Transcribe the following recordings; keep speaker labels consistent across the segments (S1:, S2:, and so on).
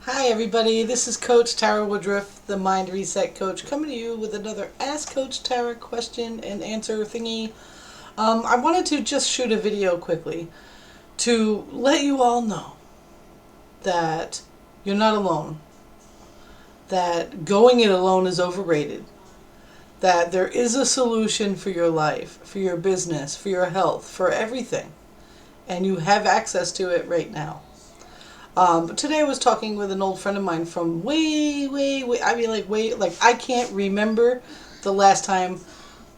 S1: Hi everybody, this is Coach Tara Woodruff, the Mind Reset Coach, coming to you with another Ask Coach Tara question and answer thingy. I wanted to just shoot a video quickly to let you all know that you're not alone, that going it alone is overrated, that there is a solution for your life, for your business, for your health, for everything, and you have access to it right now. But today I was talking with an old friend of mine from way, I can't remember the last time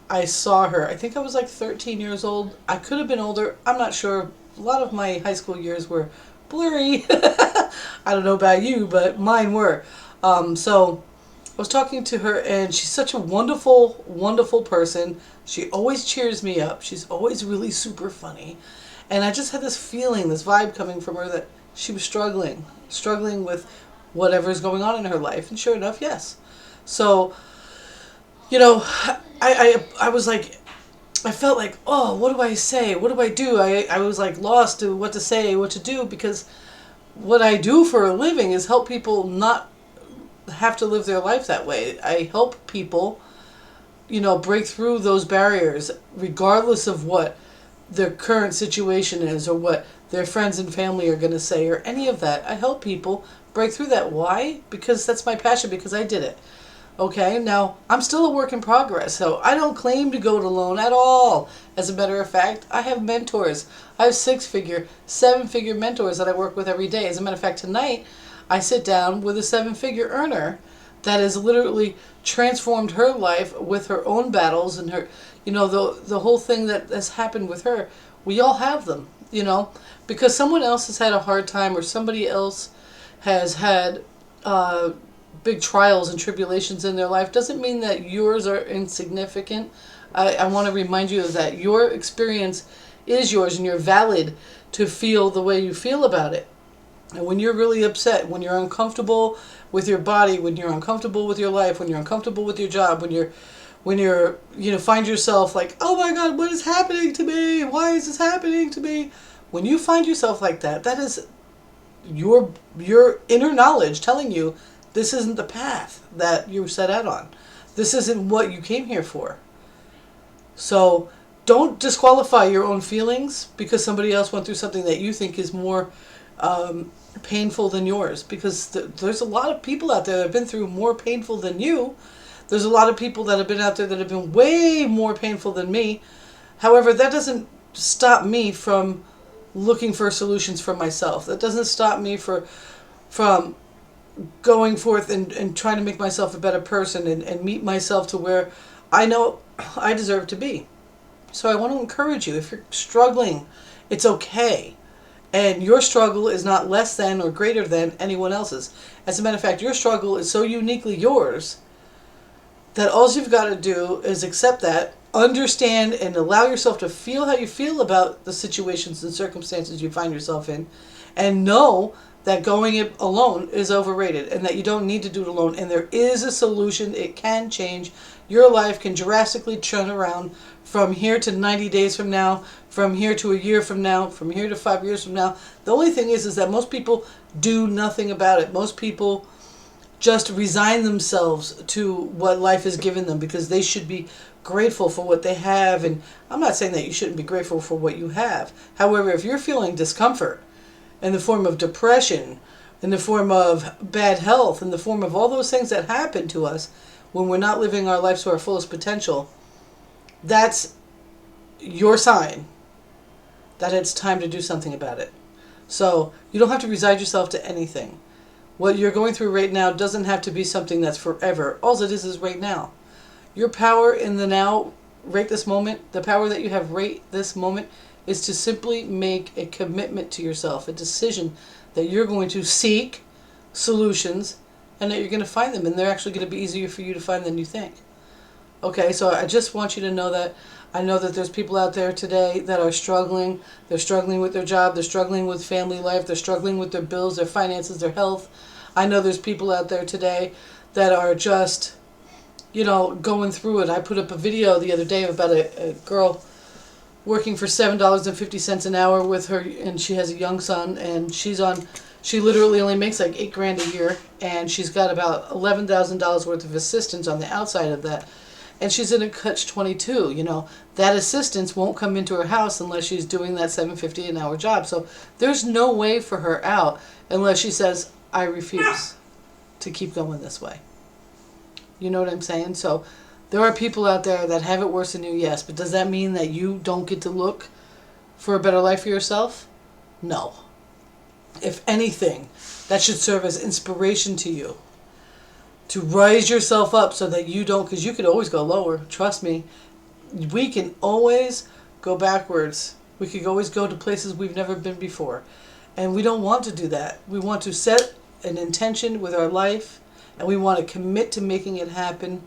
S1: I saw her. I think I was like 13 years old. I could have been older. I'm not sure. A lot of my high school years were blurry. I don't know about you, but mine were. So I was talking to her, and she's such a wonderful, wonderful person. She always cheers me up. She's always really super funny. And I just had this feeling, this vibe coming from her that she was struggling with whatever's going on in her life. And sure enough, yes. So, I was like, I felt like, oh, what do I say? What do I do? I was like lost to what to say, what to do, because what I do for a living is help people not have to live their life that way. I help people, break through those barriers, regardless of what their current situation is or what their friends and family are going to say or any of that. I help people break through that. Why? Because that's my passion, because I did it. Okay, now I'm still a work in progress, so I don't claim to go it alone at all. As a matter of fact, I have mentors. I have 6-figure, 7-figure mentors that I work with every day. As a matter of fact, tonight I sit down with a 7-figure earner that has literally transformed her life with her own battles and her, the whole thing that has happened with her. We all have them, because someone else has had a hard time or somebody else has had big trials and tribulations in their life doesn't mean that yours are insignificant. I want to remind you of that. Your experience is yours, and you're valid to feel the way you feel about it. And when you're really upset, when you're uncomfortable with your body, when you're uncomfortable with your life, when you're uncomfortable with your job, when you're find yourself like, oh my God, what is happening to me? Why is this happening to me? When you find yourself like that, that is your inner knowledge telling you this isn't the path that you set out on. This isn't what you came here for. So don't disqualify your own feelings because somebody else went through something that you think is more painful than yours, because there's a lot of people out there that have been through more painful than you. There's a lot of people that have been out there that have been way more painful than me. However, that doesn't stop me from looking for solutions for myself. That doesn't stop me from going forth and trying to make myself a better person and meet myself to where I know I deserve to be. So I want to encourage you, if you're struggling, it's okay. And your struggle is not less than or greater than anyone else's. As a matter of fact, your struggle is so uniquely yours that all you've got to do is accept that, understand, and allow yourself to feel how you feel about the situations and circumstances you find yourself in, and know that going it alone is overrated and that you don't need to do it alone. And there is a solution. It can change. Your life can drastically turn around from here to 90 days from now, from here to a year from now, from here to 5 years from now. The only thing is that most people do nothing about it. Most people just resign themselves to what life has given them because they should be grateful for what they have. And I'm not saying that you shouldn't be grateful for what you have. However, if you're feeling discomfort in the form of depression, in the form of bad health, in the form of all those things that happen to us when we're not living our lives to our fullest potential, that's your sign that it's time to do something about it. So you don't have to resign yourself to anything. What you're going through right now doesn't have to be something that's forever. All it is right now. Your power in the now, right this moment, the power that you have right this moment is to simply make a commitment to yourself, a decision that you're going to seek solutions and that you're going to find them, and they're actually going to be easier for you to find than you think. Okay, so I just want you to know that. I know that there's people out there today that are struggling. They're struggling with their job. They're struggling with family life. They're struggling with their bills, their finances, their health. I know there's people out there today that are just, going through it. I put up a video the other day about a girl working for $7.50 an hour with her, and she has a young son, and she's on She literally only makes like $8,000 a year, and she's got about $11,000 worth of assistance on the outside of that. And she's in a catch-22, you know. That assistance won't come into her house unless she's doing that $7.50 an hour job. So there's no way for her out unless she says, I refuse to keep going this way. You know what I'm saying? So there are people out there that have it worse than you, yes. But does that mean that you don't get to look for a better life for yourself? No. If anything, that should serve as inspiration to you. To raise yourself up so that you don't, because you could always go lower. Trust me. We can always go backwards. We could always go to places we've never been before. And we don't want to do that. We want to set an intention with our life, and we want to commit to making it happen.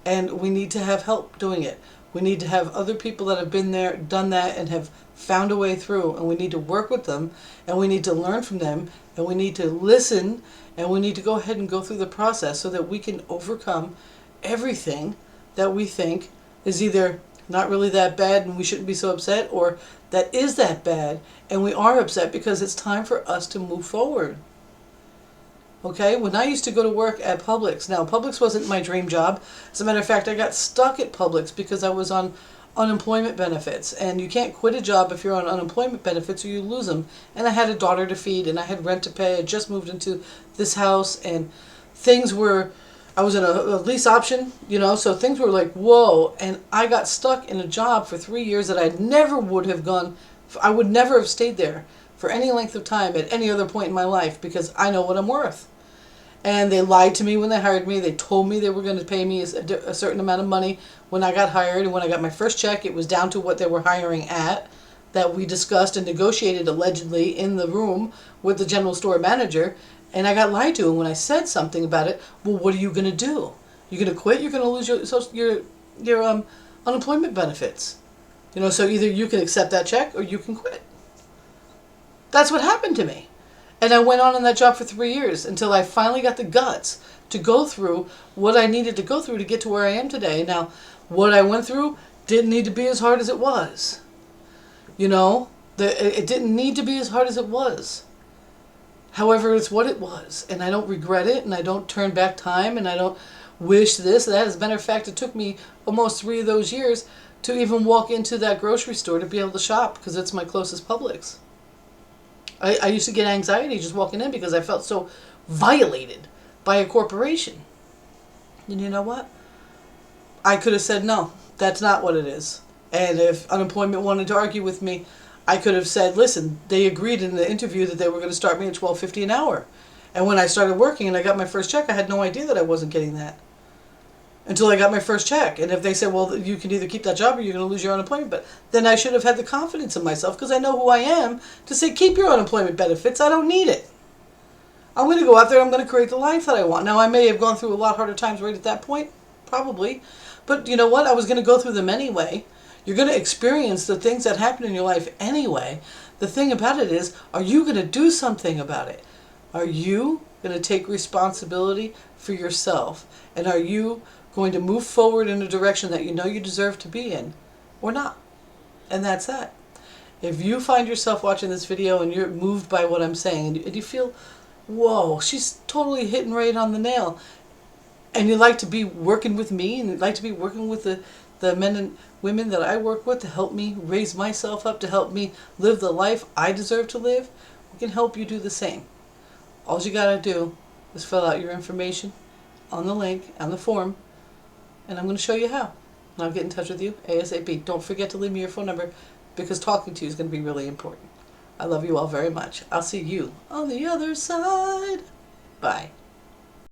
S1: And we need to have help doing it. We need to have other people that have been there, done that, and have found a way through. And we need to work with them, and we need to learn from them, and we need to listen, and we need to go ahead and go through the process so that we can overcome everything that we think is either not really that bad and we shouldn't be so upset, or that is that bad and we are upset because it's time for us to move forward. Okay, when I used to go to work at Publix, now Publix wasn't my dream job. As a matter of fact, I got stuck at Publix because I was on unemployment benefits, and you can't quit a job if you're on unemployment benefits or you lose them. And I had a daughter to feed, and I had rent to pay. I just moved into this house, and things were, I was in a lease option, you know, so things were like, whoa. And I got stuck in a job for 3 years that I never would have gone, I would never have stayed there for any length of time at any other point in my life, because I know what I'm worth. And they lied to me when they hired me. They told me they were going to pay me a certain amount of money when I got hired. And when I got my first check, it was down to what they were hiring at, that we discussed and negotiated allegedly in the room with the general store manager. And I got lied to. And when I said something about it, well, what are you going to do? You're going to quit? You're going to lose your unemployment benefits. You know, so either you can accept that check or you can quit. That's what happened to me. And I went on in that job for 3 years until I finally got the guts to go through what I needed to go through to get to where I am today. Now, what I went through didn't need to be as hard as it was. You know, it didn't need to be as hard as it was. However, it's what it was. And I don't regret it, and I don't turn back time, and I don't wish this, that. As a matter of fact, it took me almost 3 of those years to even walk into that grocery store to be able to shop, because it's my closest Publix. I used to get anxiety just walking in because I felt so violated by a corporation. And you know what? I could have said, no, that's not what it is. And if unemployment wanted to argue with me, I could have said, listen, they agreed in the interview that they were going to start me at $12.50 an hour. And when I started working and I got my first check, I had no idea that I wasn't getting that until I got my first check. And if they said, well, you can either keep that job or you're going to lose your unemployment, but then I should have had the confidence in myself, because I know who I am, to say, keep your unemployment benefits. I don't need it. I'm going to go out there. I'm going to create the life that I want. Now, I may have gone through a lot harder times right at that point, probably. But you know what? I was going to go through them anyway. You're going to experience the things that happen in your life anyway. The thing about it is, are you going to do something about it? Are you going to take responsibility for yourself? And are you going to move forward in a direction that you know you deserve to be in, or not? And that's that. If you find yourself watching this video and you're moved by what I'm saying, and you feel, whoa, she's totally hitting right on the nail, and you'd like to be working with me, and you'd like to be working with the men and women that I work with to help me raise myself up, to help me live the life I deserve to live, we can help you do the same. All you got to do is fill out your information on the link, on the form, and I'm going to show you how. And I'll get in touch with you ASAP. Don't forget to leave me your phone number, because talking to you is going to be really important. I love you all very much. I'll see you on the other side. Bye.